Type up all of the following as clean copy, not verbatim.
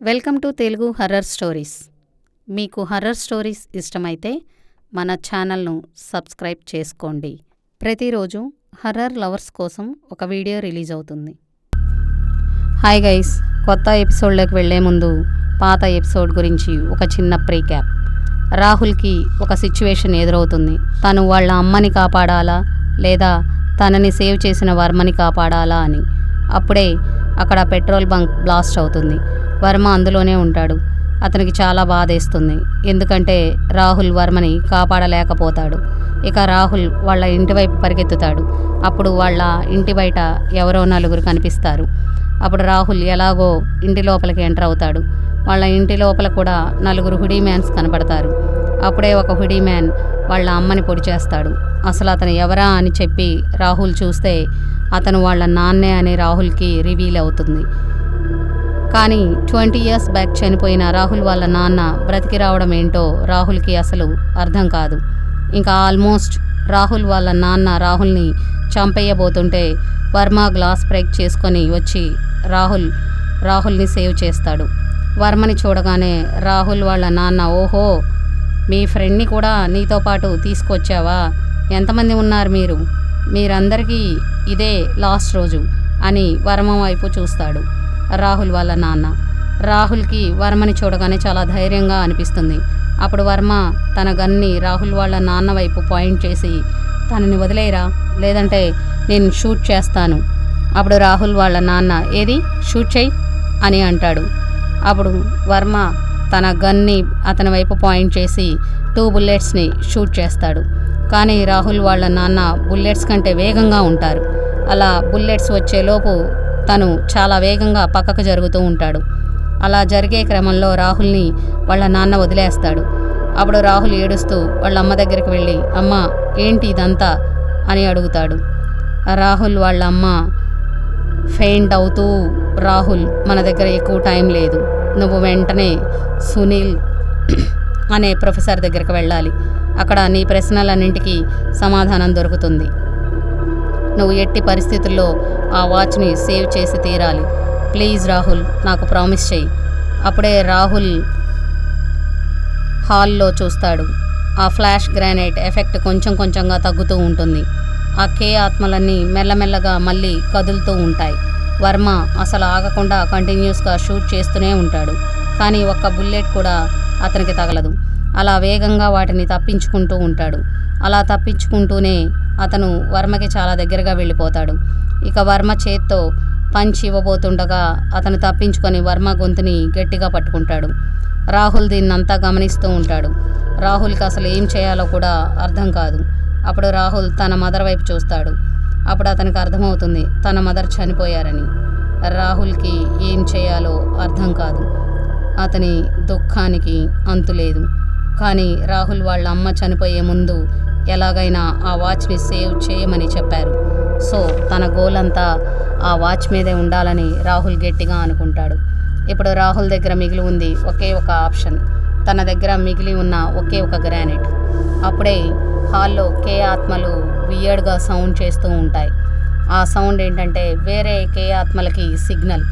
Welcome to Telugu horror stories. మీకు horror stories ఇష్టమైతే మన ఛానల్ను సబ్స్క్రైబ్ చేసుకోండి. ప్రతిరోజు హర్రర్ లవర్స్ కోసం ఒక వీడియో రిలీజ్ అవుతుంది. హాయ్ గైస్, కొత్త ఎపిసోడ్లోకి వెళ్లే ముందు పాత ఎపిసోడ్ గురించి ఒక చిన్న ప్రీక్యాప్. రాహుల్కి ఒక సిచ్యువేషన్ ఎదురవుతుంది. తను వాళ్ళ అమ్మని కాపాడాలా లేదా తనని సేవ్ చేసిన వర్మని కాపాడాలా అని. అప్పుడే అక్కడ పెట్రోల్ బంక్ బ్లాస్ట్ అవుతుంది. వర్మ అందులోనే ఉంటాడు. అతనికి చాలా బాధేస్తుంది, ఎందుకంటే రాహుల్ వర్మని కాపాడలేకపోతాడు. ఇక రాహుల్ వాళ్ళ ఇంటి వైపు పరిగెత్తుతాడు. అప్పుడు వాళ్ళ ఇంటి బయట ఎవరో నలుగురు కనిపిస్తారు. అప్పుడు రాహుల్ ఎలాగో ఇంటి లోపలికి ఎంటర్ అవుతాడు. వాళ్ళ ఇంటి లోపల కూడా నలుగురు హుడీ మ్యాన్స్ కనపడతారు. అప్పుడే ఒక హుడీ మ్యాన్ వాళ్ళ అమ్మని పొడి చేస్తాడు. అసలు అతను ఎవరా అని చెప్పి రాహుల్ చూస్తే అతను వాళ్ళ నాన్నే అని రాహుల్కి రివీల్ అవుతుంది. కానీ 20 years బ్యాక్ చనిపోయిన రాహుల్ వాళ్ళ నాన్న బ్రతికి రావడం ఏంటో రాహుల్కి అసలు అర్థం కాదు. ఇంకా ఆల్మోస్ట్ రాహుల్ వాళ్ళ నాన్న రాహుల్ని చంపేయబోతుంటే వర్మ గ్లాస్ బ్రేక్ చేసుకొని వచ్చి రాహుల్ని సేవ్ చేస్తాడు. వర్మని చూడగానే రాహుల్ వాళ్ళ నాన్న, ఓహో మీ ఫ్రెండ్ని కూడా నీతో పాటు తీసుకొచ్చావా? ఎంతమంది ఉన్నారు మీరందరికీ ఇదే లాస్ట్ రోజు అని వర్మ వైపు చూస్తాడు రాహుల్ వాళ్ళ నాన్న. రాహుల్కి వర్మని చూడగానే చాలా ధైర్యంగా అనిపిస్తుంది. అప్పుడు వర్మ తన గన్ని రాహుల్ వాళ్ళ నాన్న వైపు పాయింట్ చేసి, తనని వదిలేయరా, లేదంటే నేను షూట్ చేస్తాను. అప్పుడు రాహుల్ వాళ్ళ నాన్న, ఏది షూట్ చేయి అని అంటాడు. అప్పుడు వర్మ తన గన్ని అతని వైపు పాయింట్ చేసి 2 bulletsని షూట్ చేస్తాడు. కానీ రాహుల్ వాళ్ళ నాన్న బుల్లెట్స్ కంటే వేగంగా ఉంటారు. అలా బుల్లెట్స్ వచ్చేలోపు తను చాలా వేగంగా పక్కకు జరుగుతూ ఉంటాడు. అలా జరిగే క్రమంలో రాహుల్ని వాళ్ళ నాన్న వదిలేస్తాడు. అప్పుడు రాహుల్ ఏడుస్తూ వాళ్ళ అమ్మ దగ్గరికి వెళ్ళి, అమ్మ ఏంటి ఇదంతా అని అడుగుతాడు. రాహుల్ వాళ్ళ అమ్మ ఫెయింట్ అవుతూ, రాహుల్ మన దగ్గర ఎక్కువ టైం లేదు, నువ్వు వెంటనే సునీల్ అనే ప్రొఫెసర్ దగ్గరికి వెళ్ళాలి. అక్కడ నీ ప్రశ్నలన్నింటికీ సమాధానం దొరుకుతుంది. నువ్వు ఎట్టి పరిస్థితుల్లో ఆ వాచ్ని సేవ్ చేసి తీరాలి. ప్లీజ్ రాహుల్, నాకు ప్రామిస్ చేయి. అప్పుడే రాహుల్ హాల్లో చూస్తాడు. ఆ ఫ్లాష్ గ్రానైట్ ఎఫెక్ట్ కొంచెం కొంచెంగా తగ్గుతూ ఉంటుంది. ఆ ఆత్మలన్నీ మెల్లమెల్లగా మళ్ళీ కదులుతూ ఉంటాయి. వర్మ అసలు ఆగకుండా కంటిన్యూస్గా షూట్ చేస్తూనే ఉంటాడు. కానీ ఒక్క బుల్లెట్ కూడా అతనికి తగలదు. అలా వేగంగా వాటిని తప్పించుకుంటూ ఉంటాడు. అలా తప్పించుకుంటూనే అతను వర్మకి చాలా దగ్గరగా వెళ్ళిపోతాడు. ఇక వర్మ చేత్తో పంచ్ ఇవ్వబోతుండగా అతను తప్పించుకొని వర్మ గొంతుని గట్టిగా పట్టుకుంటాడు. రాహుల్ దీన్నంతా గమనిస్తూ ఉంటాడు. రాహుల్కి అసలు ఏం చేయాలో కూడా అర్థం కాదు. అప్పుడు రాహుల్ తన మదర్ వైపు చూస్తాడు. అప్పుడు అతనికి అర్థమవుతుంది తన మదర్ చనిపోయారని. రాహుల్కి ఏం చేయాలో అర్థం కాదు. అతని దుఃఖానికి అంతులేదు. కానీ రాహుల్ వాళ్ళ అమ్మ చనిపోయే ముందు ఎలాగైనా ఆ వాచ్ని సేవ్ చేయమని చెప్పారు. సో తన గోల్ అంతా ఆ వాచ్ మీదే ఉండాలని రాహుల్ గట్టిగా అనుకుంటాడు. ఇప్పుడు రాహుల్ దగ్గర మిగిలి ఉంది ఒకే ఒక ఆప్షన్. తన దగ్గర మిగిలి ఉన్న ఒకే ఒక గ్రానైట్. అప్పుడే హాల్లో ఆత్మలు వియర్డ్గా సౌండ్ చేస్తూ ఉంటాయి. ఆ సౌండ్ ఏంటంటే వేరే ఆత్మలకి సిగ్నల్.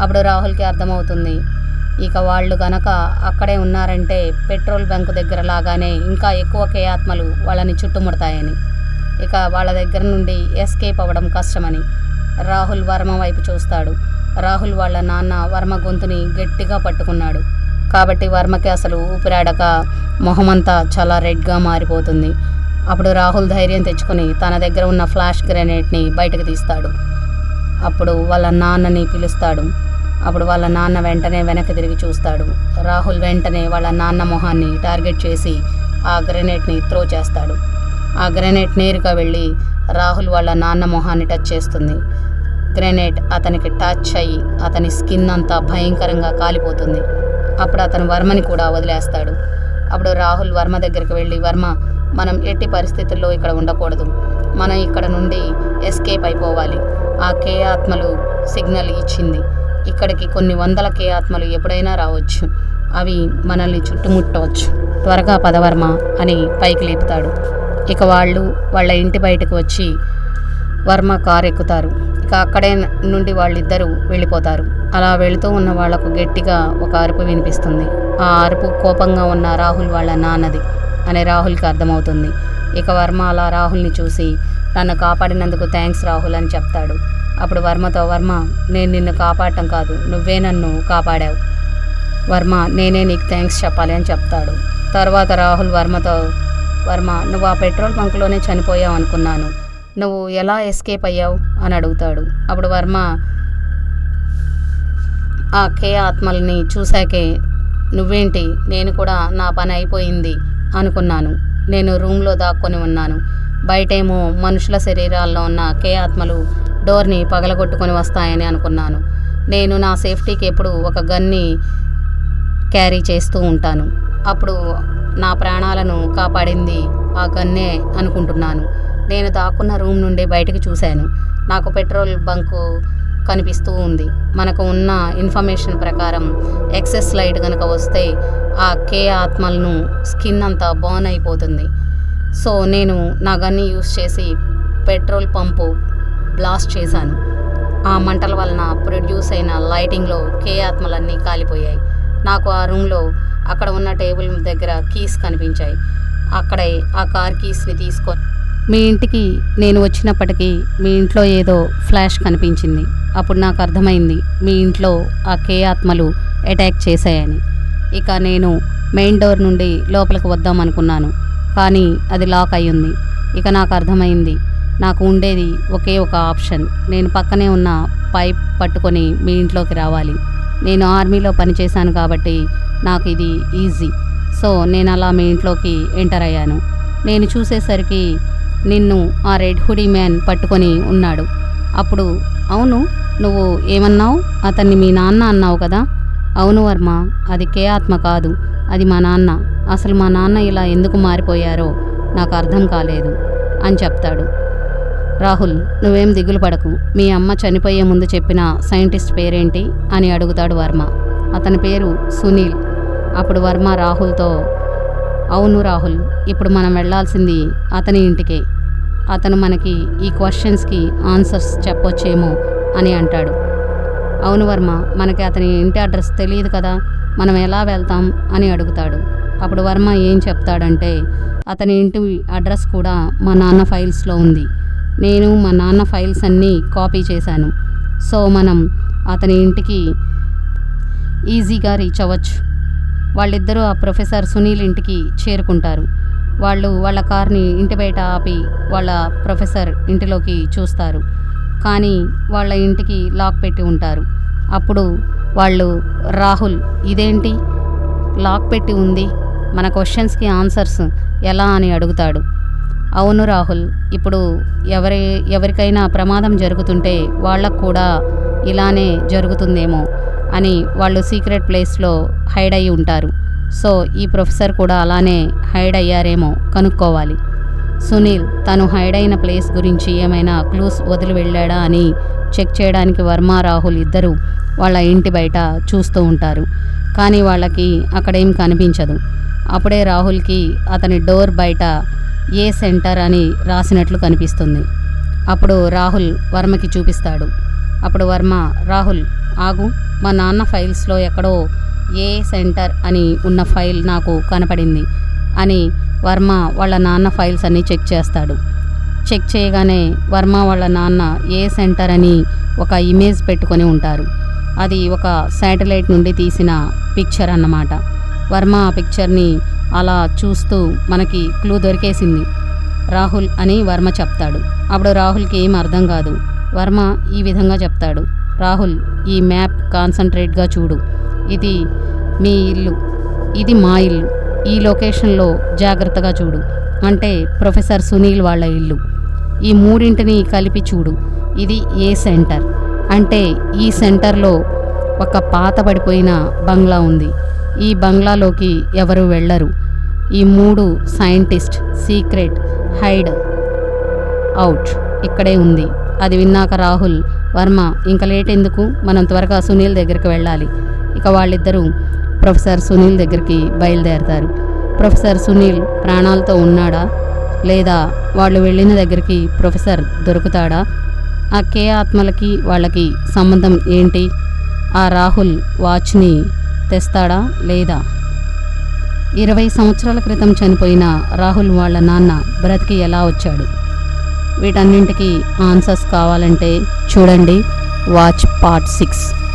అప్పుడు రాహుల్కి అర్థమవుతుంది, ఇక వాళ్ళు గనక అక్కడే ఉన్నారంటే పెట్రోల్ బంక్ దగ్గర లాగానే ఇంకా ఎక్కువ ఆత్మలు వాళ్ళని చుట్టుముడతాయని, ఇక వాళ్ళ దగ్గర నుండి ఎస్కేప్ అవ్వడం కష్టమని. రాహుల్ వర్మ వైపు చూస్తాడు. రాహుల్ వాళ్ళ నాన్న వర్మ గొంతుని గట్టిగా పట్టుకున్నాడు. కాబట్టి వర్మకి అసలు ఊపిరాడక మొహమంతా చాలా రెడ్గా మారిపోతుంది. అప్పుడు రాహుల్ ధైర్యం తెచ్చుకొని తన దగ్గర ఉన్న ఫ్లాష్ గ్రెనేడ్ని బయటకు తీస్తాడు. అప్పుడు వాళ్ళ నాన్నని పిలుస్తాడు. అప్పుడు వాళ్ళ నాన్న వెంటనే వెనక్కి తిరిగి చూస్తాడు. రాహుల్ వెంటనే వాళ్ళ నాన్న మొహాన్ని టార్గెట్ చేసి ఆ గ్రెనేడ్ని త్రో చేస్తాడు. ఆ గ్రెనేడ్ నేరుగా వెళ్ళి రాహుల్ వాళ్ళ నాన్న మొహాన్ని టచ్ చేస్తుంది. గ్రెనేడ్ అతనికి టచ్ అయ్యి అతని స్కిన్ అంతా భయంకరంగా కాలిపోతుంది. అప్పుడు అతను వర్మని కూడా వదిలేస్తాడు. అప్పుడు రాహుల్ వర్మ దగ్గరికి వెళ్ళి, వర్మ మనం ఎట్టి పరిస్థితుల్లో ఇక్కడ ఉండకూడదు, మనం ఇక్కడ నుండి ఎస్కేప్ అయిపోవాలి. ఆ ఆత్మలు సిగ్నల్ ఇచ్చింది. ఇక్కడికి కొన్ని వందల ఆత్మలు ఎప్పుడైనా రావచ్చు, అవి మనల్ని చుట్టుముట్టవచ్చు, త్వరగా పదవర్మ అని పైకి లేపుతాడు. ఇక వాళ్ళు వాళ్ళ ఇంటి బయటకు వచ్చి వర్మ కారు ఎక్కుతారు. ఇక అక్కడే నుండి వాళ్ళిద్దరూ వెళ్ళిపోతారు. అలా వెళుతూ ఉన్న వాళ్లకు గట్టిగా ఒక అరుపు వినిపిస్తుంది. ఆ అరుపు కోపంగా ఉన్న రాహుల్ వాళ్ళ నాన్నది అని రాహుల్కి అర్థమవుతుంది. ఇక వర్మ అలా రాహుల్ని చూసి నన్ను కాపాడినందుకు థ్యాంక్స్ రాహుల్ అని చెప్తాడు. అప్పుడు వర్మతో, వర్మ నేను నిన్ను కాపాడటం కాదు, నువ్వే నన్ను కాపాడావు వర్మ, నేనే నీకు థ్యాంక్స్ చెప్పాలి అని చెప్తాడు. తర్వాత రాహుల్ వర్మతో, వర్మ నువ్వు ఆ పెట్రోల్ బంక్లోనే చనిపోయావు అనుకున్నాను, నువ్వు ఎలా ఎస్కేప్ అయ్యావు అని అడుగుతాడు. అప్పుడు వర్మ ఆ కే ఆత్మల్ని చూశాకే, నువ్వేంటి, నేను కూడా నా పని అయిపోయింది అనుకున్నాను, నేను రూమ్లో దాక్కొని ఉన్నాను, బయటేమో మనుషుల శరీరాల్లో ఉన్న కే ఆత్మలు డోర్ని పగలగొట్టుకొని వస్తాయని అనుకున్నాను. నేను నా సేఫ్టీకి ఎప్పుడు ఒక గన్ని క్యారీ చేస్తూ ఉంటాను, అప్పుడు నా ప్రాణాలను కాపాడింది ఆ గన్నే అనుకుంటున్నాను. నేను దాక్కున్న రూమ్ నుండి బయటకు చూశాను, నాకు పెట్రోల్ బంకు కనిపిస్తూ ఉంది. మనకు ఉన్న ఇన్ఫర్మేషన్ ప్రకారం ఎక్సెస్ లైట్ కనుక వస్తే ఆ కే ఆత్మలను స్కిన్ అంతా బర్న్ అయిపోతుంది. సో నేను నా గన్ని యూస్ చేసి పెట్రోల్ పంపు బ్లాస్ట్ చేశాను. ఆ మంటల వలన ప్రొడ్యూస్ అయిన లైటింగ్లో కే ఆత్మలన్నీ కాలిపోయాయి. నాకు ఆ రూమ్లో అక్కడ ఉన్న టేబుల్ దగ్గర కీస్ కనిపించాయి. అక్కడే ఆ కార్ కీస్ని తీసుకొని మీ ఇంటికి నేను వచ్చినప్పటికీ మీ ఇంట్లో ఏదో ఫ్లాష్ కనిపించింది. అప్పుడు నాకు అర్థమైంది మీ ఇంట్లో ఆ కే ఆత్మలు అటాక్ చేశాయని. ఇక నేను మెయిన్ డోర్ నుండి లోపలికి వద్దాం అనుకున్నాను, కానీ అది లాక్ అయ్యింది. ఇక నాకు అర్థమైంది నాకు ఉండేది ఒకే ఒక ఆప్షన్, నేను పక్కనే ఉన్న పైప్ పట్టుకొని మీ ఇంట్లోకి రావాలి. నేను ఆర్మీలో పనిచేశాను కాబట్టి నాకు ఇది ఈజీ. సో నేను అలా మీ ఇంట్లోకి ఎంటర్ అయ్యాను. నేను చూసేసరికి నిన్ను ఆ రెడ్ హుడీ మ్యాన్ పట్టుకొని ఉన్నాడు. అప్పుడు అవును, నువ్వు ఏమన్నావు, అతన్ని మీ నాన్న అన్నావు కదా? అవును వర్మ, అది కే ఆత్మ కాదు, అది మా నాన్న. అసలు మా నాన్న ఇలా ఎందుకు మారిపోయారో నాకు అర్థం కాలేదు అని చెప్తాడు. రాహుల్ నువ్వేం దిగులు పడకు, మీ అమ్మ చనిపోయే ముందు చెప్పిన సైంటిస్ట్ పేరేంటి అని అడుగుతాడు వర్మ. అతని పేరు సునీల్. అప్పుడు వర్మ రాహుల్తో, అవును రాహుల్, ఇప్పుడు మనం వెళ్ళాల్సింది అతని ఇంటికే, అతను మనకి ఈ క్వశ్చన్స్కి ఆన్సర్స్ చెప్పొచ్చేమో అని అంటాడు. అవును వర్మ, మనకి అతని ఇంటి అడ్రస్ తెలియదు కదా, మనం ఎలా వెళ్తాం అని అడుగుతాడు. అప్పుడు వర్మ ఏం చెప్తాడంటే, అతని ఇంటి అడ్రస్ కూడా మా నాన్న ఫైల్స్లో ఉంది, నేను మా నాన్న ఫైల్స్ అన్నీ కాపీ చేశాను. సో మనం అతని ఇంటికి ఈజీగా రీచ్ అవ్వచ్చు. వాళ్ళిద్దరూ ఆ ప్రొఫెసర్ సునీల్ ఇంటికి చేరుకుంటారు. వాళ్ళు వాళ్ళ కార్ని ఇంటి బయట ఆపి వాళ్ళ ప్రొఫెసర్ ఇంటిలోకి చూస్తారు, కానీ వాళ్ళ ఇంటికి లాక్ పెట్టి ఉంటారు. అప్పుడు వాళ్ళు, రాహుల్ ఇదేంటి లాక్ పెట్టి ఉంది, మన క్వశ్చన్స్కి ఆన్సర్స్ ఎలా అని అడుగుతాడు. అవును రాహుల్, ఇప్పుడు ఎవరికైనా ప్రమాదం జరుగుతుంటే వాళ్ళకు కూడా ఇలానే జరుగుతుందేమో అని వాళ్ళు సీక్రెట్ ప్లేస్లో హైడ్ అయ్యి ఉంటారు. సో ఈ ప్రొఫెసర్ కూడా అలానే హైడ్ అయ్యారేమో కనుక్కోవాలి. సునీల్ తను హైడ్ అయిన ప్లేస్ గురించి ఏమైనా క్లూస్ వదిలి వెళ్ళాడా అని చెక్ చేయడానికి వర్మ రాహుల్ ఇద్దరు వాళ్ళ ఇంటి బయట చూస్తూ ఉంటారు, కానీ వాళ్ళకి అక్కడేం కనిపించదు. అప్పుడే రాహుల్కి అతని డోర్ బయట ఏ సెంటర్ అని రాసినట్లు కనిపిస్తుంది. అప్పుడు రాహుల్ వర్మకి చూపిస్తాడు. అప్పుడు వర్మ, రాహుల్ ఆగు, మా నాన్న ఫైల్స్లో ఎక్కడో ఏ సెంటర్ అని ఉన్న ఫైల్ నాకు కనపడింది అని వర్మ వాళ్ళ నాన్న ఫైల్స్ అన్నీ చెక్ చేస్తాడు. చెక్ చేయగానే వర్మ వాళ్ళ నాన్న ఏ సెంటర్ అని ఒక ఇమేజ్ పెట్టుకొని ఉంటారు. అది ఒక శాటిలైట్ నుండి తీసిన పిక్చర్ అన్నమాట. వర్మ ఆ పిక్చర్ని అలా చూస్తూ మనకి క్లూ దొరికేసింది రాహుల్ అని వర్మ చెప్తాడు. అప్పుడు రాహుల్కి ఏం అర్థం కాదు. వర్మ ఈ విధంగా చెప్తాడు, రాహుల్ ఈ మ్యాప్ కాన్సన్ట్రేట్గా చూడు, ఇది మీ ఇల్లు, ఇది మా ఇల్లు, ఈ లొకేషన్లో జాగ్రత్తగా చూడు, అంటే ప్రొఫెసర్ సునీల్ వాళ్ళ ఇల్లు. ఈ మూడింటిని కలిపి చూడు, ఇది ఏ సెంటర్, అంటే ఈ సెంటర్లో ఒక పాత పడిపోయిన బంగ్లా ఉంది, ఈ బంగ్లాలోకి ఎవరు వెళ్ళరు, ఈ 3 సైంటిస్ట్ సీక్రెట్ హైడ్ అవుట్ ఇక్కడే ఉంది. అది విన్నాక రాహుల్, వర్మ ఇంకా లేట్ ఎందుకు, మనం త్వరగా సునీల్ దగ్గరికి వెళ్ళాలి. ఇక వాళ్ళిద్దరూ ప్రొఫెసర్ సునీల్ దగ్గరికి బయలుదేరతారు. ప్రొఫెసర్ సునీల్ ప్రాణాలతో ఉన్నాడా లేదా వాళ్ళు వెళ్ళిన దగ్గరికి ప్రొఫెసర్ దొరుకుతాడా ఆ కే ఆత్మలకి వాళ్ళకి సంబంధం ఏంటి? ఆ రాహుల్ వాచ్ని తెస్తాడా లేదా? 20 సంవత్సరాల క్రితం చనిపోయిన రాహుల్ వాళ్ళ నాన్న బ్రతికి ఎలా వచ్చాడు? వీటన్నింటికి ఆన్సర్స్ కావాలంటే చూడండి వాచ్ పార్ట్ 6.